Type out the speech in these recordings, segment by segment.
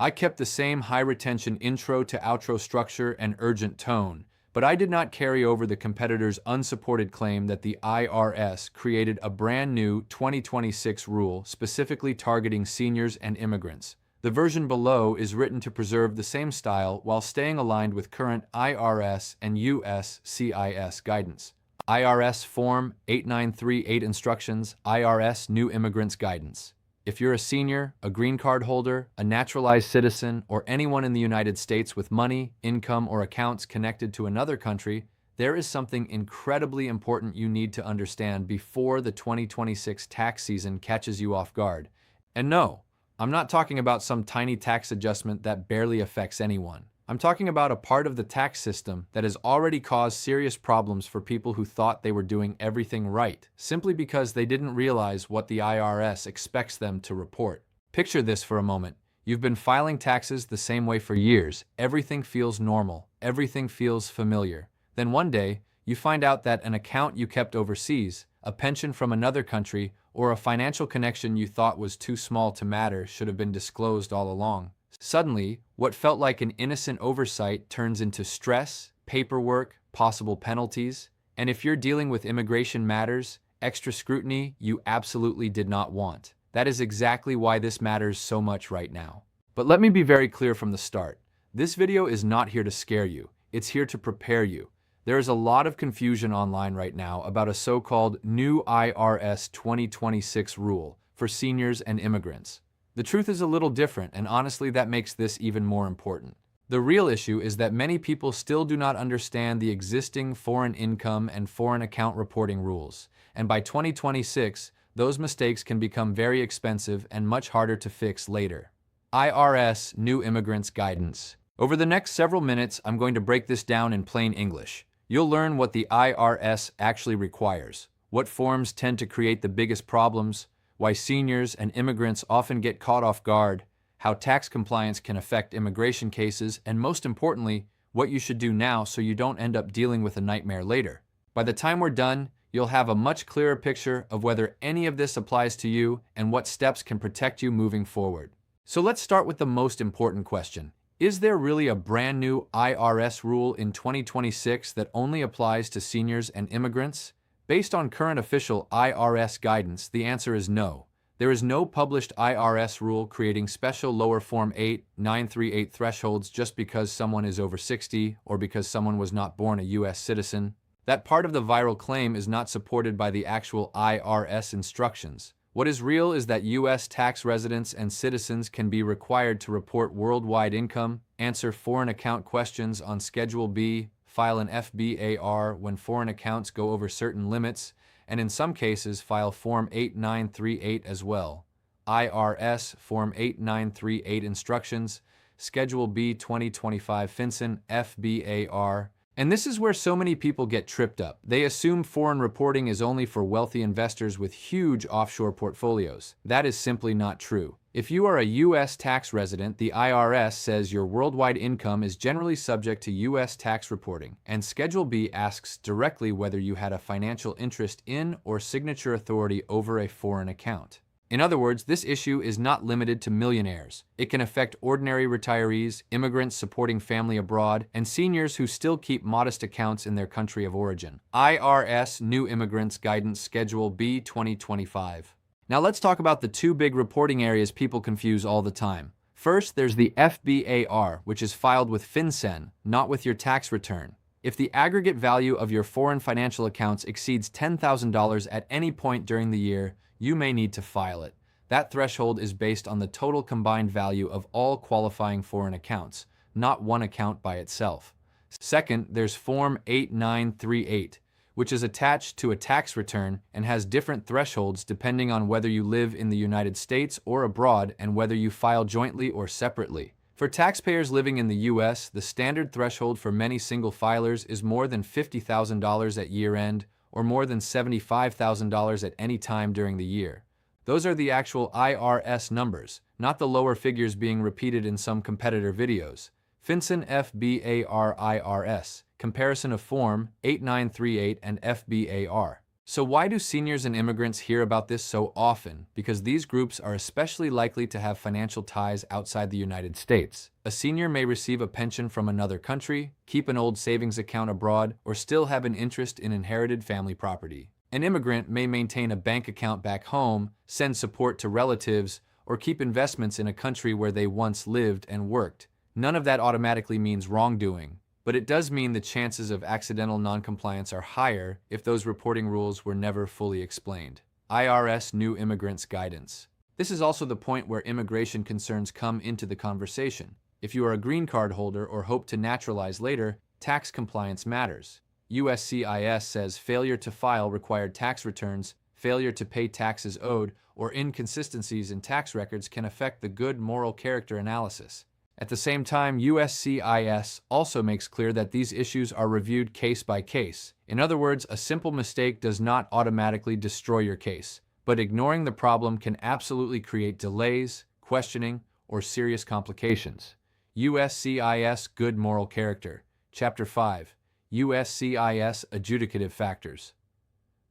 I kept the same high-retention intro to outro structure and urgent tone, but I did not carry over the competitor's unsupported claim that the IRS created a brand new 2026 rule specifically targeting seniors and immigrants. The version below is written to preserve the same style while staying aligned with current IRS and USCIS guidance. IRS Form 8938 Instructions, IRS New Immigrants Guidance. If you're a senior, a green card holder, a naturalized citizen, or anyone in the United States with money, income, or accounts connected to another country, there is something incredibly important you need to understand before the 2026 tax season catches you off guard. And no, I'm not talking about some tiny tax adjustment that barely affects anyone. I'm talking about a part of the tax system that has already caused serious problems for people who thought they were doing everything right, simply because they didn't realize what the IRS expects them to report. Picture this for a moment. You've been filing taxes the same way for years. Everything feels normal. Everything feels familiar. Then one day, you find out that an account you kept overseas, a pension from another country, or a financial connection you thought was too small to matter should have been disclosed all along. Suddenly, what felt like an innocent oversight turns into stress, paperwork, possible penalties, and if you're dealing with immigration matters, extra scrutiny you absolutely did not want. That is exactly why this matters so much right now. But let me be very clear from the start. This video is not here to scare you. It's here to prepare you. There is a lot of confusion online right now about a so-called new IRS 2026 rule for seniors and immigrants. The truth is a little different, and honestly, that makes this even more important. The real issue is that many people still do not understand the existing foreign income and foreign account reporting rules, and by 2026, those mistakes can become very expensive and much harder to fix later. IRS New Immigrants Guidance. Over the next several minutes, I'm going to break this down in plain English. You'll learn what the IRS actually requires, what forms tend to create the biggest problems, why seniors and immigrants often get caught off guard, how tax compliance can affect immigration cases, and most importantly, what you should do now so you don't end up dealing with a nightmare later. By the time we're done, you'll have a much clearer picture of whether any of this applies to you and what steps can protect you moving forward. So let's start with the most important question. Is there really a brand new IRS rule in 2026 that only applies to seniors and immigrants? Based on current official IRS guidance, the answer is no. There is no published IRS rule creating special lower Form 8938 thresholds just because someone is over 60 or because someone was not born a U.S. citizen. That part of the viral claim is not supported by the actual IRS instructions. What is real is that U.S. tax residents and citizens can be required to report worldwide income, answer foreign account questions on Schedule B, file an FBAR when foreign accounts go over certain limits, and in some cases file Form 8938 as well. IRS Form 8938 Instructions, Schedule B 2025 FinCEN FBAR. And this is where so many people get tripped up. They assume foreign reporting is only for wealthy investors with huge offshore portfolios. That is simply not true. If you are a U.S. tax resident, the IRS says your worldwide income is generally subject to U.S. tax reporting, and Schedule B asks directly whether you had a financial interest in or signature authority over a foreign account. In other words, this issue is not limited to millionaires. It can affect ordinary retirees, immigrants supporting family abroad, and seniors who still keep modest accounts in their country of origin. IRS New Immigrants Guidance Schedule B 2025. Now let's talk about the two big reporting areas people confuse all the time. First, there's the FBAR, which is filed with FinCEN, not with your tax return. If the aggregate value of your foreign financial accounts exceeds $10,000 at any point during the year, you may need to file it. That threshold is based on the total combined value of all qualifying foreign accounts, not one account by itself. Second, there's Form 8938, which is attached to a tax return and has different thresholds depending on whether you live in the United States or abroad and whether you file jointly or separately. For taxpayers living in the U.S., the standard threshold for many single filers is more than $50,000 at year-end or more than $75,000 at any time during the year. Those are the actual IRS numbers, not the lower figures being repeated in some competitor videos. FinCEN FBAR IRS, comparison of Form 8938 and FBAR. So why do seniors and immigrants hear about this so often? Because these groups are especially likely to have financial ties outside the United States. A senior may receive a pension from another country, keep an old savings account abroad, or still have an interest in inherited family property. An immigrant may maintain a bank account back home, send support to relatives, or keep investments in a country where they once lived and worked. None of that automatically means wrongdoing, but it does mean the chances of accidental noncompliance are higher if those reporting rules were never fully explained. IRS New Immigrants Guidance. This is also the point where immigration concerns come into the conversation. If you are a green card holder or hope to naturalize later, tax compliance matters. USCIS says failure to file required tax returns, failure to pay taxes owed, or inconsistencies in tax records can affect the good moral character analysis. At the same time, USCIS also makes clear that these issues are reviewed case by case. In other words, a simple mistake does not automatically destroy your case, but ignoring the problem can absolutely create delays, questioning, or serious complications. USCIS Good Moral Character. Chapter 5. USCIS Adjudicative Factors.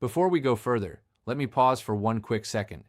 Before we go further, let me pause for one quick second.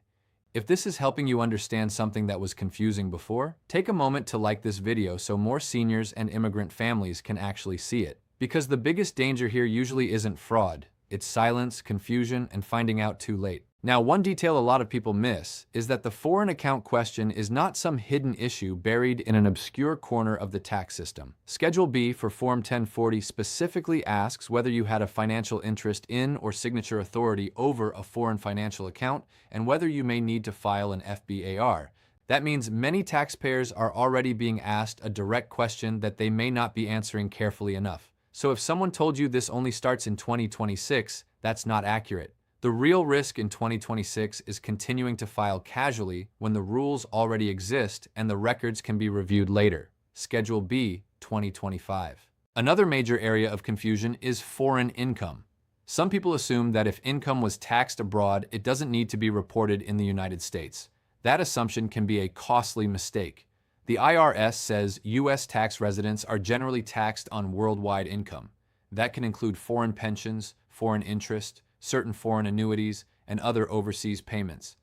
If this is helping you understand something that was confusing before, take a moment to like this video so more seniors and immigrant families can actually see it. Because the biggest danger here usually isn't fraud, it's silence, confusion, and finding out too late. Now, one detail a lot of people miss is that the foreign account question is not some hidden issue buried in an obscure corner of the tax system. Schedule B for Form 1040 specifically asks whether you had a financial interest in or signature authority over a foreign financial account and whether you may need to file an FBAR. That means many taxpayers are already being asked a direct question that they may not be answering carefully enough. So if someone told you this only starts in 2026, that's not accurate. The real risk in 2026 is continuing to file casually when the rules already exist and the records can be reviewed later. Schedule B, 2025. Another major area of confusion is foreign income. Some people assume that if income was taxed abroad, it doesn't need to be reported in the United States. That assumption can be a costly mistake. The IRS says U.S. tax residents are generally taxed on worldwide income. That can include foreign pensions, foreign interest, certain foreign annuities, and other overseas payments.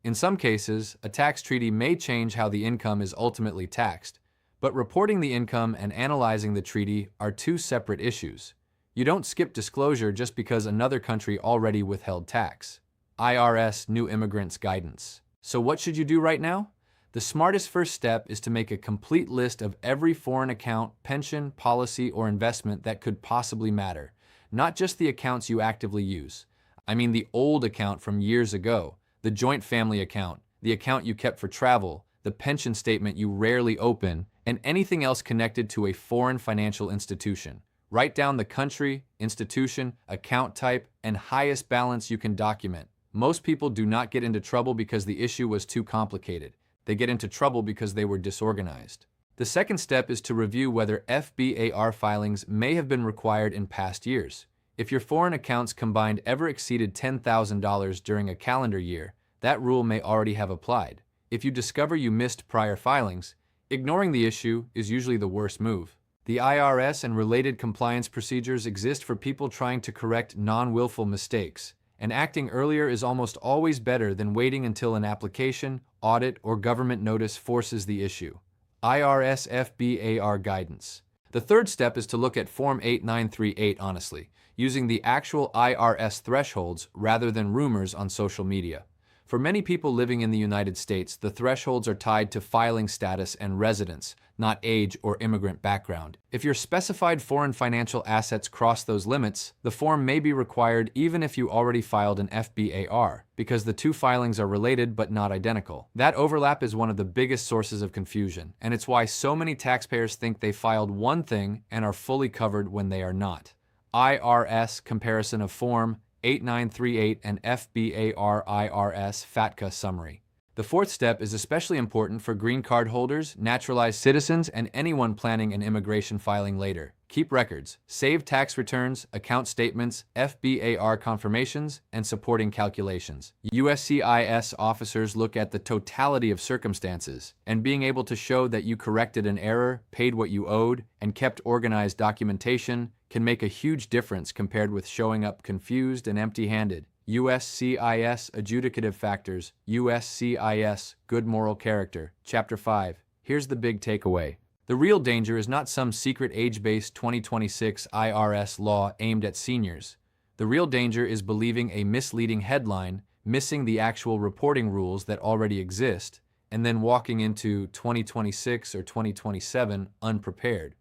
In some cases, a tax treaty may change how the income is ultimately taxed, but reporting the income and analyzing the treaty are two separate issues. You don't skip disclosure just because another country already withheld tax. IRS New Immigrants Guidance. So what should you do right now? The smartest first step is to make a complete list of every foreign account, pension, policy, or investment that could possibly matter. Not just the accounts you actively use. I mean the old account from years ago, the joint family account, the account you kept for travel, the pension statement you rarely open, and anything else connected to a foreign financial institution. Write down the country, institution, account type, and highest balance you can document. Most people do not get into trouble because the issue was too complicated. They get into trouble because they were disorganized. The second step is to review whether FBAR filings may have been required in past years. If your foreign accounts combined ever exceeded $10,000 during a calendar year, that rule may already have applied. If you discover you missed prior filings, ignoring the issue is usually the worst move. The IRS and related compliance procedures exist for people trying to correct non-willful mistakes, and acting earlier is almost always better than waiting until an application, audit, or government notice forces the issue. IRS FBAR Guidance. The third step is to look at Form 8938 honestly, using the actual IRS thresholds rather than rumors on social media. For many people living in the United States, the thresholds are tied to filing status and residence, not age or immigrant background. If your specified foreign financial assets cross those limits, the form may be required even if you already filed an FBAR, because the two filings are related but not identical. That overlap is one of the biggest sources of confusion, and it's why so many taxpayers think they filed one thing and are fully covered when they are not. IRS Comparison of Form 8938 and FBAR IRS FATCA Summary. The fourth step is especially important for green card holders, naturalized citizens, and anyone planning an immigration filing later. Keep records, save tax returns, account statements, FBAR confirmations, and supporting calculations. USCIS officers look at the totality of circumstances, and being able to show that you corrected an error, paid what you owed, and kept organized documentation can make a huge difference compared with showing up confused and empty-handed. USCIS Adjudicative Factors, USCIS Good Moral Character. Chapter 5. Here's the big takeaway. The real danger is not some secret age-based 2026 IRS law aimed at seniors. The real danger is believing a misleading headline, missing the actual reporting rules that already exist, and then walking into 2026 or 2027 unprepared.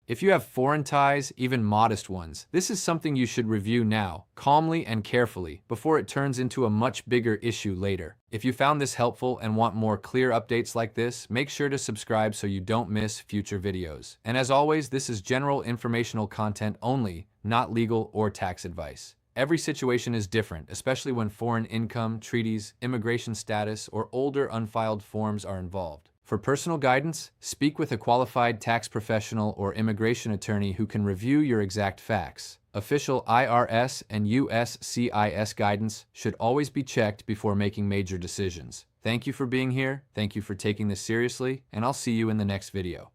If you have foreign ties, even modest ones, this is something you should review now, calmly and carefully, before it turns into a much bigger issue later. If you found this helpful and want more clear updates like this, make sure to subscribe so you don't miss future videos. And as always, this is general informational content only, not legal or tax advice. Every situation is different, especially when foreign income, treaties, immigration status, or older unfiled forms are involved. For personal guidance, speak with a qualified tax professional or immigration attorney who can review your exact facts. Official IRS and USCIS guidance should always be checked before making major decisions. Thank you for being here, thank you for taking this seriously, and I'll see you in the next video.